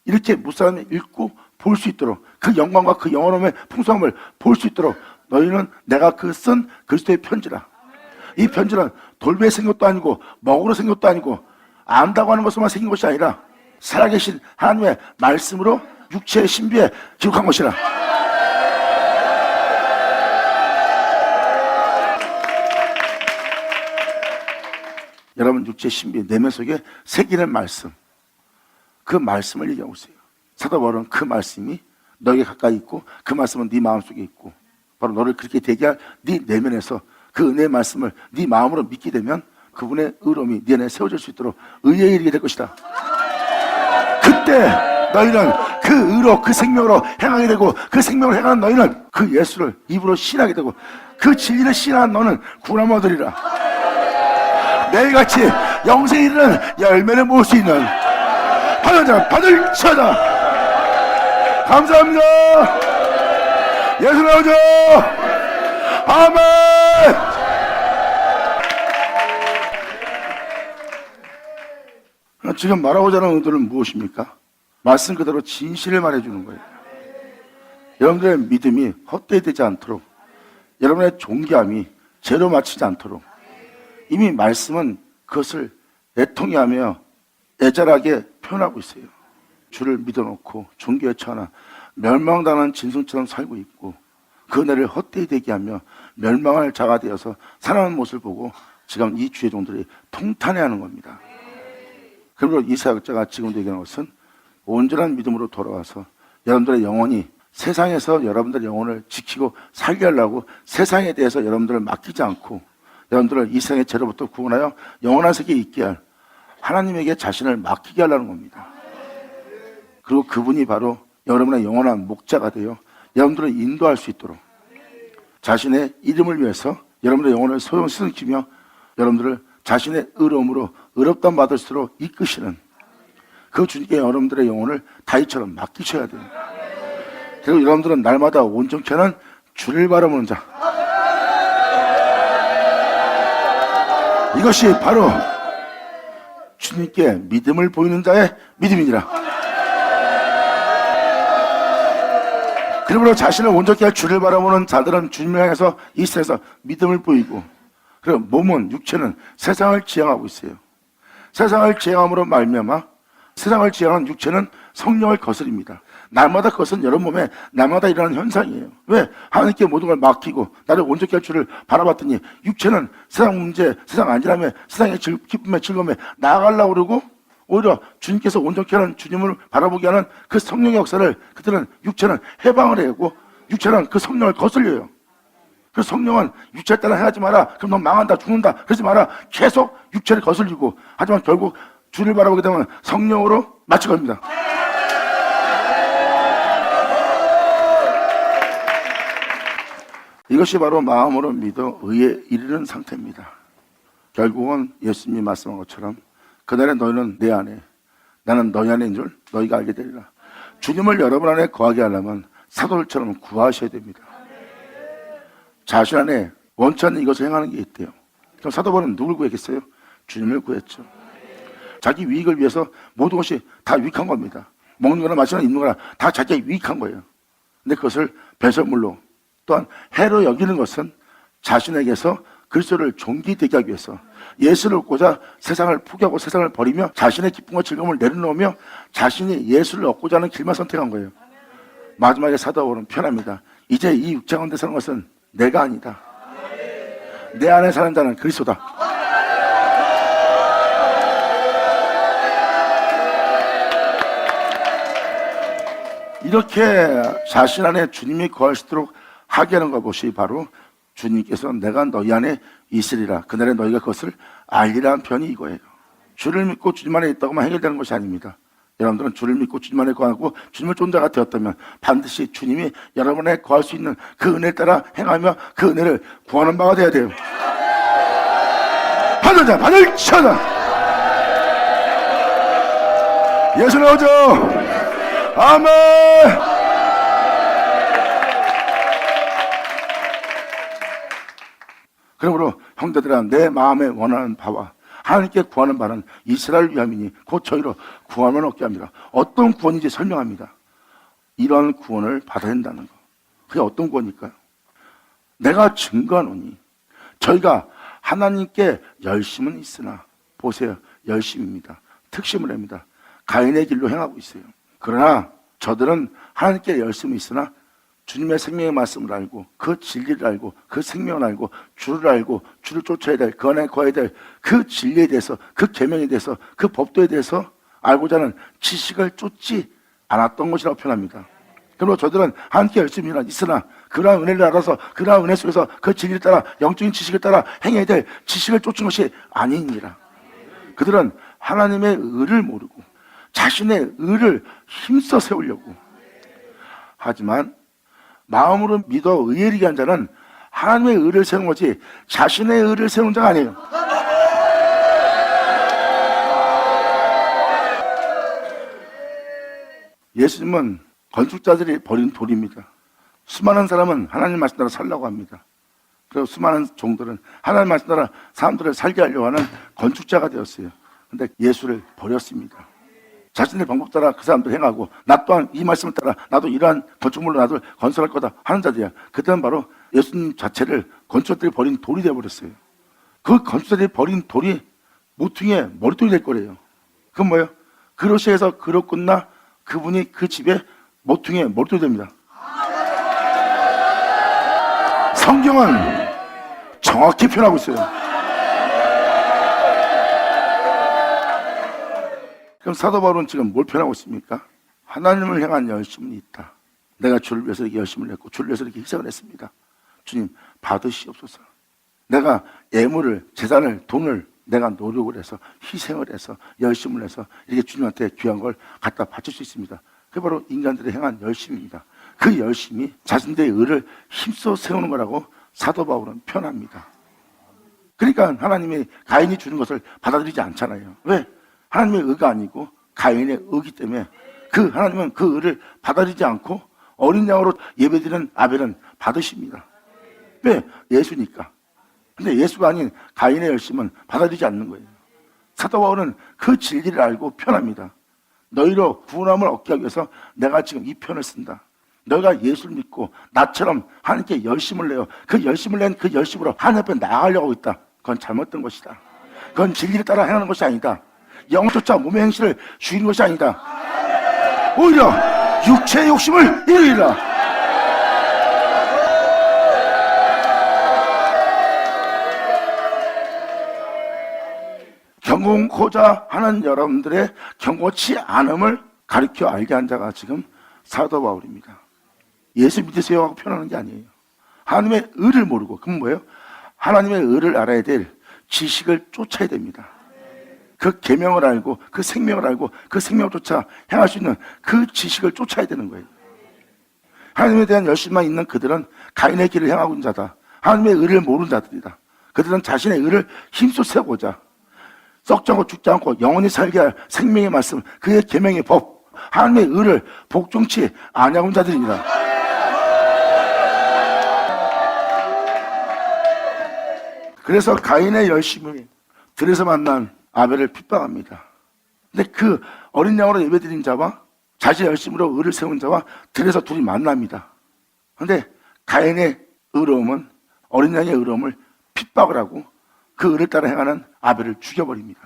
이렇게 무사람이 읽고 볼 수 있도록 그 영광과 그 영원함의 풍성함을 볼 수 있도록 너희는 내가 그 쓴 그리스도의 편지라. 이 편지는 돌베에 생긴 것도 아니고 먹으로 생긴 것도 아니고 안다고 하는 것으로만 생긴 것이 아니라 살아계신 하나님의 말씀으로 육체의 신비에 기록한 것이라. 여러분 육체의 신비 내면 속에 새기는 말씀, 그 말씀을 얘기하고 있어요. 사도 바울은 그 말씀이 너에게 가까이 있고 그 말씀은 네 마음속에 있고 바로 너를 그렇게 되게 할 네 내면에서 그 은혜의 말씀을 네 마음으로 믿게 되면 그분의 의로움이 네 안에 세워질 수 있도록 의에 이르게 될 것이다. 그때 너희는 그 의로 그 생명으로 행하게 되고 그 생명을 행하는 너희는 그 예수를 입으로 신하게 되고 그 진리를 신하는 너는 구원을 얻으리라. 매일같이 영생에 이르는 열매를 모을 수 있는 받은 자 받을 자다. 감사합니다. 예수 나오죠. 아멘. 지금 말하고자 하는 의도는 무엇입니까? 말씀 그대로 진실을 말해주는 거예요. 여러분들의 믿음이 헛되지 않도록, 여러분의 존귀함이 죄로 맞히지 않도록 이미 말씀은 그것을 애통해하며 애절하게 표현하고 있어요. 주를 믿어놓고 존귀에 처하나 멸망당한 짐승처럼 살고 있고 그 은혜를 헛되이 되게 하며 멸망할 자가 되어서 살아가는 모습을 보고 지금 이 주의 종들이 통탄해하는 겁니다. 그리고 이사야가 지금도 얘기하는 것은 온전한 믿음으로 돌아와서 여러분들의 영혼이 세상에서 여러분들의 영혼을 지키고 살게 하려고 세상에 대해서 여러분들을 맡기지 않고 여러분들을 이 세상의 죄로부터 구원하여 영원한 세계에 있게 할 하나님에게 자신을 맡기게 하려는 겁니다. 그리고 그분이 바로 여러분의 영원한 목자가 되어 여러분들을 인도할 수 있도록 자신의 이름을 위해서 여러분의 영혼을 소용시키며 여러분들을 자신의 의로움으로 의롭다함 받을수록 이끄시는 그 주님께 여러분들의 영혼을 다윗처럼 맡기셔야 돼요. 그리고 여러분들은 날마다 온전케 하는 주를 바라보는 자, 이것이 바로 주님께 믿음을 보이는 자의 믿음이니라. 그러므로 자신을 온전케 할 주를 바라보는 자들은 주님을 향해서 이 세상에서 믿음을 보이고, 그리고 몸은 육체는 세상을 지향하고 있어요. 세상을 지향함으로 말미암아 세상을 지향하는 육체는 성령을 거스립니다. 날마다 그것은 여러분 몸에 날마다 일어나는 현상이에요. 왜? 하나님께 모든 걸 맡기고 나를 온전케 할 줄을 바라봤더니 육체는 세상 문제, 세상 안전함에, 세상의 기쁨에 즐거움에 나아가려고 그러고 오히려 주님께서 온전케 하는 주님을 바라보게 하는 그 성령의 역사를 그때는 육체는 해방을 해고 육체는 그 성령을 거슬려요. 그 성령은 육체에 따라 행하지 마라. 그럼 너 망한다, 죽는다. 그러지 마라. 계속 육체를 거슬리고 하지만 결국 주를 바라보게 되면 성령으로 맞춰갑니다. 이것이 바로 마음으로 믿어 의에 이르는 상태입니다. 결국은 예수님이 말씀한 것처럼 그날에 너희는 내 안에 나는 너희 안에 있는 줄 너희가 알게 되리라. 주님을 여러분 안에 거하게 하려면 사도들처럼 구하셔야 됩니다. 자신 안에 원치 않는 이것을 행하는 게 있대요. 그럼 사도 바울은 누굴 구했겠어요? 주님을 구했죠. 자기 유익을 위해서 모든 것이 다 유익한 겁니다. 먹는 거나 마시는 거나 입는 거나 다 자기가 유익한 거예요. 근데 그것을 배설물로 또한 해로 여기는 것은 자신에게서 그리스도를 존귀되게 하기 위해서 예수를 얻고자 세상을 포기하고 세상을 버리며 자신의 기쁨과 즐거움을 내려놓으며 자신이 예수를 얻고자 하는 길만 선택한 거예요. 마지막에 사도 바울은 편합니다. 이제 이 육체 가운데 사는 것은 내가 아니다. 내 안에 사는 자는 그리스도다. 이렇게 자신 안에 주님이 거할 수 있도록 하게 하는 것이 바로 주님께서 내가 너희 안에 있으리라. 그날에 너희가 그것을 알리라는 편이 이거예요. 주를 믿고 주님 안에 있다고만 해결되는 것이 아닙니다. 여러분들은 주를 믿고 주님 안에 거하고 주님을 쫓자가 되었다면 반드시 주님이 여러분에 거할 수 있는 그 은혜에 따라 행하며 그 은혜를 구하는 바가 되어야 돼요. 받는 자 받을 자다. 예수 나오죠. 아멘. 그러므로 형제들아 내 마음에 원하는 바와 하나님께 구하는 바는 이스라엘 위함이니 곧 저희로 구하면 얻게 합니다. 어떤 구원인지 설명합니다. 이러한 구원을 받아야 된다는 거. 그게 어떤 구원일까요? 내가 증거하노니 저희가 하나님께 열심은 있으나 보세요. 열심입니다. 특심을 합니다. 가인의 길로 행하고 있어요. 그러나 저들은 하나님께 열심은 있으나 주님의 생명의 말씀을 알고 그 진리를 알고 그 생명을 알고 주를 쫓아야 될 그 안에 거해야 될 그 진리에 대해서 그 계명에 대해서 그 법도에 대해서 알고자 하는 지식을 쫓지 않았던 것이라고 표현합니다. 그리고 저들은 하나님께 열심히 있으나 그러한 은혜를 알아서 그러한 은혜 속에서 그 진리를 따라 영적인 지식을 따라 행해야 될 지식을 쫓은 것이 아니니라. 그들은 하나님의 의를 모르고 자신의 의를 힘써 세우려고 하지만 마음으로 믿어 의에 이르게 한 자는 하나님의 의를 세운 거지 자신의 의를 세운 자가 아니에요. 예수님은 건축자들이 버린 돌입니다. 수많은 사람은 하나님 말씀 따라 살려고 합니다. 그리고 수많은 종들은 하나님 말씀 따라 사람들을 살게 하려고 하는 건축자가 되었어요. 근데 예수를 버렸습니다. 자신의 방법 따라 그 사람들 행하고 나 또한 이 말씀을 따라 나도 이러한 건축물로 나도 건설할 거다 하는 자들이야. 그때는 바로 예수님 자체를 건축자들이 버린 돌이 되어버렸어요. 그 건축자들이 버린 돌이 모퉁이의 머릿돌이 될 거래요. 그건 뭐예요? 그릇에서 그릇 끝나 그분이 그 집에 모퉁이의 머릿돌이 됩니다. 성경은 정확히 표현하고 있어요. 그럼 사도 바울은 지금 뭘 표현하고 있습니까? 하나님을 향한 열심이 있다. 내가 주를 위해서 이렇게 열심을 했고 주를 위해서 이렇게 희생을 했습니다. 주님 받으시옵소서. 내가 예물을, 재산을, 돈을 내가 노력을 해서 희생을 해서 열심을 해서 이렇게 주님한테 귀한 걸 갖다 바칠 수 있습니다. 그게 바로 인간들이 행한 열심입니다. 그 열심이 자신들의 의를 힘써 세우는 거라고 사도 바울은 표현합니다. 그러니까 하나님이 가인이 주는 것을 받아들이지 않잖아요. 왜? 하나님의 의가 아니고 가인의 의기 때문에 그 하나님은 그 의를 받아들이지 않고 어린 양으로 예배드리는 아벨은 받으십니다. 왜? 예수니까. 근데 예수가 아닌 가인의 열심은 받아들이지 않는 거예요. 사도 바울은 그 진리를 알고 표현합니다. 너희로 구원함을 얻기 위해서 내가 지금 이 표현을 쓴다. 너희가 예수를 믿고 나처럼 하나님께 열심을 내요. 그 열심을 낸 그 열심으로 하나님 앞에 나아가려고 있다. 그건 잘못된 것이다. 그건 진리를 따라 행하는 것이 아니다. 영조차 몸의 행실을 죽이는 것이 아니다. 오히려 육체의 욕심을 이루리라. 경고고자 하는 여러분들의 경고치 않음을 가르쳐 알게 한 자가 지금 사도 바울입니다. 예수 믿으세요 하고 표현하는 게 아니에요. 하나님의 의를 모르고, 그건 뭐예요? 하나님의 의를 알아야 될 지식을 쫓아야 됩니다. 그 계명을 알고, 그 생명을 알고, 그 생명을 쫓아 행할 수 있는 그 지식을 쫓아야 되는 거예요. 하나님에 대한 열심만 있는 그들은 가인의 길을 향하고 있는 자다. 하나님의 의를 모르는 자들이다. 그들은 자신의 의를 힘써 세우고자 썩지 않고 죽지 않고 영원히 살게 할 생명의 말씀, 그의 계명의 법, 하나님의 의를 복종치 아니하고 있는 자들입니다. 그래서 가인의 열심을 들에서 만난 아벨을 핍박합니다. 근데 그 어린 양으로 예배드린 자와 자신의 열심으로 의를 세운 자와 들에서 둘이 만납니다. 근데 가인의 의로움은 어린 양의 의로움을 핍박을 하고 그 의를 따라 행하는 아벨을 죽여버립니다.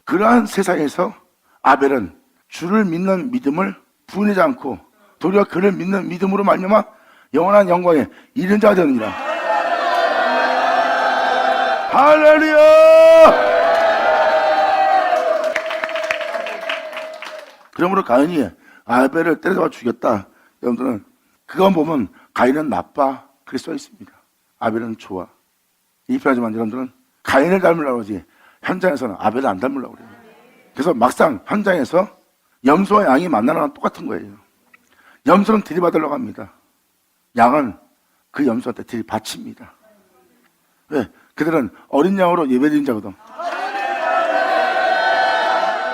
그러한 세상에서 아벨은 주를 믿는 믿음을 부인하지 않고 도리어 그를 믿는 믿음으로 말미암아 영원한 영광에 이른 자가 되느니라. 할렐루야! 그러므로 가인이 아벨을 때려잡아 죽였다. 여러분들은 그거 보면 가인은 나빠 그렇게 써 있습니다. 아벨은 좋아. 이편하지만 여러분들은 가인을 닮으려고 하지 현장에서는 아벨을 안 닮으려고 그래요. 그래서 막상 현장에서 염소와 양이 만나는 건 똑같은 거예요. 염소는 들이받으려고 합니다. 양은 그 염소한테 들이받칩니다. 왜? 그들은 어린 양으로 예배드린 자거든.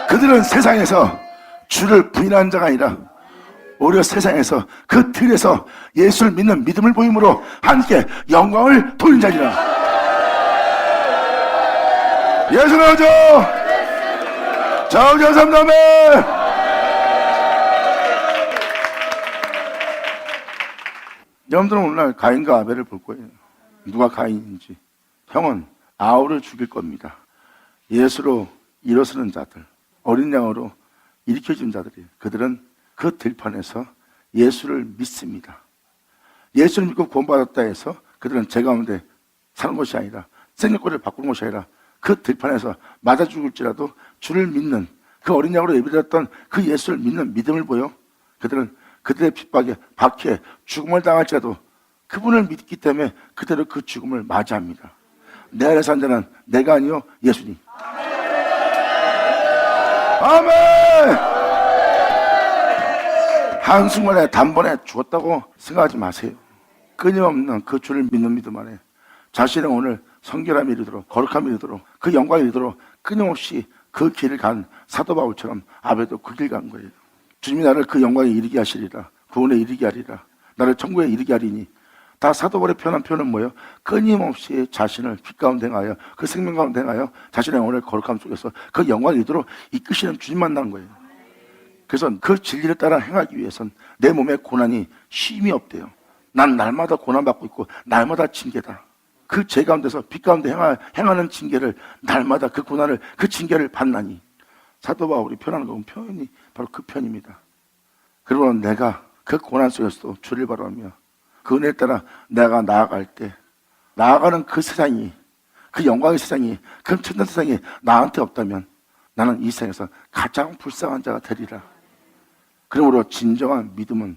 그들은 세상에서 주를 부인하는 자가 아니라 오히려 세상에서 그 틀에서 예수를 믿는 믿음을 보임으로 함께 영광을 돌린 자니라. 예수 나오죠. 정정삼남에 여러분들은 오늘날 가인과 아벨을 볼 거예요. 누가 가인인지. 형은 아우를 죽일 겁니다. 예수로 일어서는 자들, 어린 양으로 일으켜진 자들이에요. 그들은 그 들판에서 예수를 믿습니다. 예수를 믿고 구원받았다 해서 그들은 제 가운데 사는 것이 아니라 생명권을 바꾸는 것이 아니라 그 들판에서 맞아 죽을지라도 주를 믿는 그 어린 양으로 예비되었던 그 예수를 믿는 믿음을 보여 그들은 그들의 핍박에 박해 죽음을 당할지라도 그분을 믿기 때문에 그대로 그 죽음을 맞이합니다. 내 안에 산 자는 내가 아니요 예수님. 아멘. 한순간에 단번에 죽었다고 생각하지 마세요. 끊임없는 그 주를 믿는 믿음 안에 자신의 오늘 성결함이 이르도록 거룩함이 이르도록 그 영광이 이르도록 끊임없이 그 길을 간 사도 바울처럼 아벨도 그 길 간 거예요. 주님이 나를 그 영광에 이르게 하시리라. 구원에 이르게 하리라. 나를 천국에 이르게 하리니. 다 사도 바울의 표현한 표현은 뭐예요? 끊임없이 자신을 빛 가운데 행하여 그 생명 가운데 행하여 자신의 오늘 거룩함 속에서 그 영광이 이르도록 이끄시는 주님 만난 거예요. 그래서 그 진리를 따라 행하기 위해선 내 몸에 고난이 쉼이 없대요. 난 날마다 고난받고 있고 날마다 징계다. 그 죄 가운데서 빛 가운데 행하는 징계를 날마다 그 고난을 그 징계를 받나니 사도 바울이 표현하는 건 표현이 바로 그 편입니다. 그리고 내가 그 고난 속에서도 주를 바라며 그 은혜에 따라 내가 나아갈 때 나아가는 그 세상이 그 영광의 세상이 그 천당 세상이 나한테 없다면 나는 이 세상에서 가장 불쌍한 자가 되리라. 그러므로 진정한 믿음은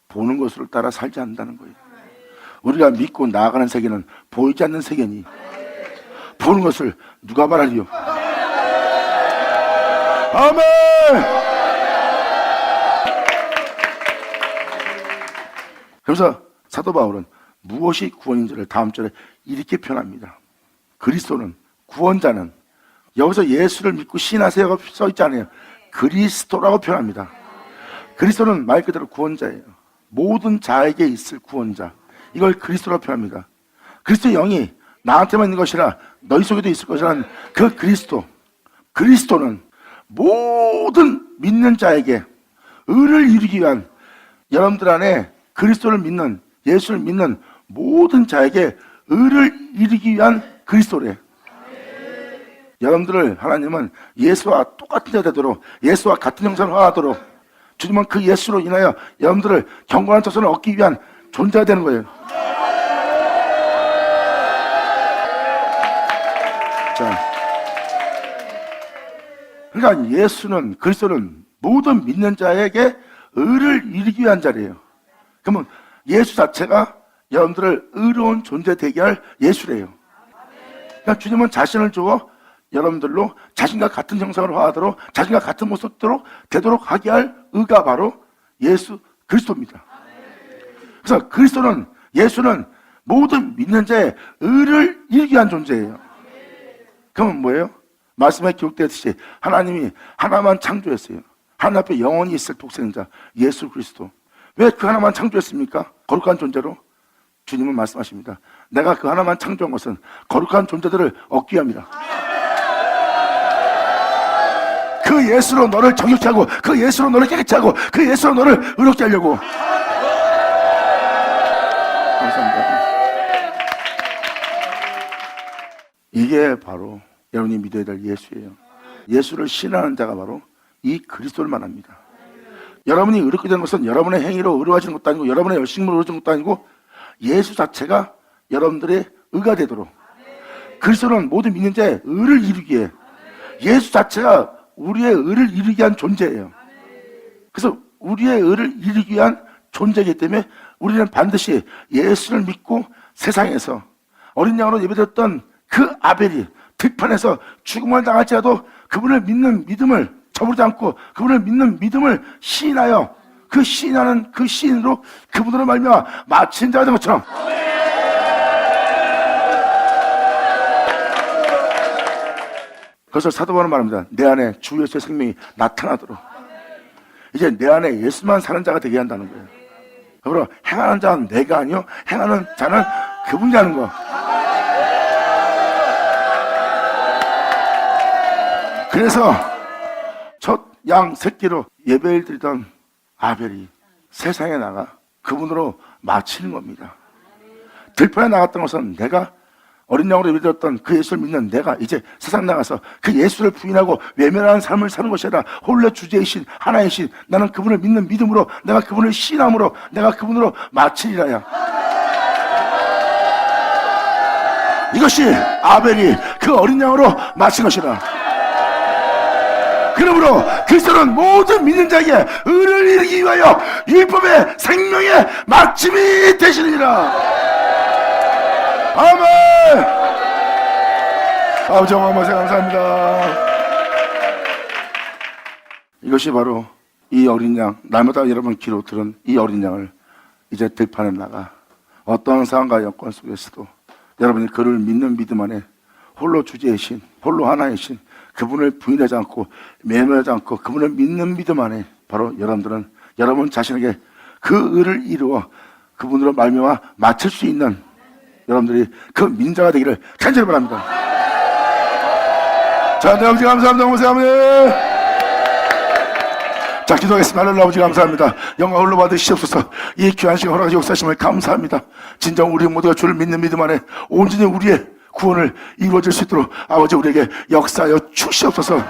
보는 것으로 따라 살지 않는다는 거예요. 우리가 믿고 나아가는 세계는 보이지 않는 세계니 보는 것을 누가 말하리요? 아멘! 그래서 사도 바울은 무엇이 구원인지를 다음 절에 이렇게 표현합니다. 그리스도는 구원자는 여기서 예수를 믿고 신하세요가 써 있지 않아요. 그리스도라고 표현합니다. 그리스도는 말 그대로 구원자예요. 모든 자에게 있을 구원자. 이걸 그리스도라고 표현합니다. 그리스도의 영이 나한테만 있는 것이라 너희 속에도 있을 것이라는 그 그리스도. 그리스도는 모든 믿는 자에게 의를 이루기 위한 여러분들 안에 그리스도를 믿는 예수를 믿는 모든 자에게 의를 이루기 위한 그리스도래. 여러분들을 하나님은 예수와 똑같은 자 되도록, 예수와 같은 형상을 화하도록, 주님은 그 예수로 인하여 여러분들을 경건한 자손을 얻기 위한 존재가 되는 거예요. 자, 그러니까 예수는, 그리스도는 모든 믿는 자에게 의를 이루기 위한 자리예요. 그러면 예수 자체가 여러분들을 의로운 존재 되게 할 예수래요. 그러니까 주님은 자신을 주어 여러분들로 자신과 같은 형상을 화하도록, 자신과 같은 모습대로 되도록 하게 할 의가 바로 예수 그리스도입니다. 그래서 그리스도는, 예수는 모든 믿는 자의 의를 이루기 위한 존재예요. 그러면 뭐예요? 말씀에 기록되었듯이 하나님이 하나만 창조했어요. 하나님 앞에 영원히 있을 독생자 예수 그리스도. 왜 그 하나만 창조했습니까? 거룩한 존재로. 주님은 말씀하십니다. 내가 그 하나만 창조한 것은 거룩한 존재들을 얻기 위함이라. 그 예수로 너를 정욕케 하고, 그 예수로 너를 깨끗이 하고, 그 예수로 너를 의롭게 하려고. 감사합니다. 이게 바로 여러분이 믿어야 될 예수예요. 예수를 신뢰하는 자가 바로 이 그리스도를 말합니다. 여러분이 의롭게 된 것은 여러분의 행위로 의로워지는 것도 아니고, 여러분의 열심으로 의로워지는 것도 아니고, 예수 자체가 여러분들의 의가 되도록, 그리스도는 모든 믿는 자의 의를 이루기에, 예수 자체가 우리의 의를 이루기 위한 존재예요. 그래서 우리의 의를 이루기 위한 존재이기 때문에 우리는 반드시 예수를 믿고 세상에서 어린 양으로 예배드렸던 그 아벨이 들판에서 죽음을 당할지라도 그분을 믿는 믿음을 저버리지 않고, 그분을 믿는 믿음을 시인하여 그 시인하는 그 시인으로 그분으로 말미암아 마친 자가 된 것처럼, 그래서 사도 바울은 말합니다. 내 안에 주 예수의 생명이 나타나도록, 이제 내 안에 예수만 사는 자가 되게 한다는 거예요. 그러므로 행하는 자는 내가 아니요, 행하는 자는 그분이라는 거. 그래서 첫 양 새끼로 예배를 드리던 아벨이 세상에 나가 그분으로 마치는 겁니다. 들판에 나갔던 것은 내가 어린 양으로 예배드렸던 그 예수를 믿는 내가 이제 세상 나가서 그 예수를 부인하고 외면하는 삶을 사는 것이 아니라 홀로 주제이신 하나이신 나는 그분을 믿는 믿음으로, 내가 그분을 신함으로, 내가 그분으로 마치리라야. 이것이 아벨이 그 어린 양으로 마친 것이라. 그러므로 그리스도는 모든 믿는 자에게 의를 이루기 위하여 율법의 생명의 마침이 되시느니라. 아멘. 아버지 어마어마하게 감사합니다. 이것이 바로 이 어린 양, 날마다 여러분 귀로 들은 이 어린 양을 이제 들판에 나가 어떠한 상황과 여건 속에서도 여러분이 그를 믿는 믿음 안에 홀로 주제이신, 홀로 하나이신 그분을 부인하지 않고 매너하지 않고 그분을 믿는 믿음 안에 바로 여러분들은 여러분 자신에게 그 의를 이루어 그분으로 말미암아 마칠 수 있는 여러분들이 그 민자가 되기를 간절히 바랍니다. 자, 네, 아버지 감사합니다. 감사합니다. 자, 기도하겠습니다. 하늘로 아버지 감사합니다. 영광 홀로 받으시옵소서. 이 귀한 시간 허락하시 역사하심을 감사합니다. 진정 우리 모두가 주를 믿는 믿음 안에 온전히 우리의 구원을 이루어질 수 있도록 아버지 우리에게 역사하여 주시옵소서.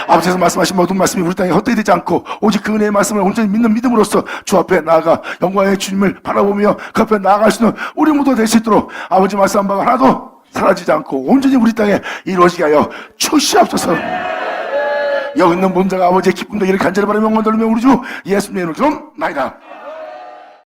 아버지께서 말씀하신 모든 말씀이 우리 땅에 헛되이 되지 않고 오직 그 은혜의 말씀을 온전히 믿는 믿음으로써 주 앞에 나아가 영광의 주님을 바라보며 그 앞에 나아갈 수 있는 우리 모두가 될 수 있도록 아버지 말씀한 바가 하나도 사라지지 않고 온전히 우리 땅에 이루어지게 하여 주시옵소서. 여기 있는 모든 자가 아버지의 기쁨 되기를 간절히 바라며 영광 돌리며 우리 주 예수님의 이름으로 좀 나이다.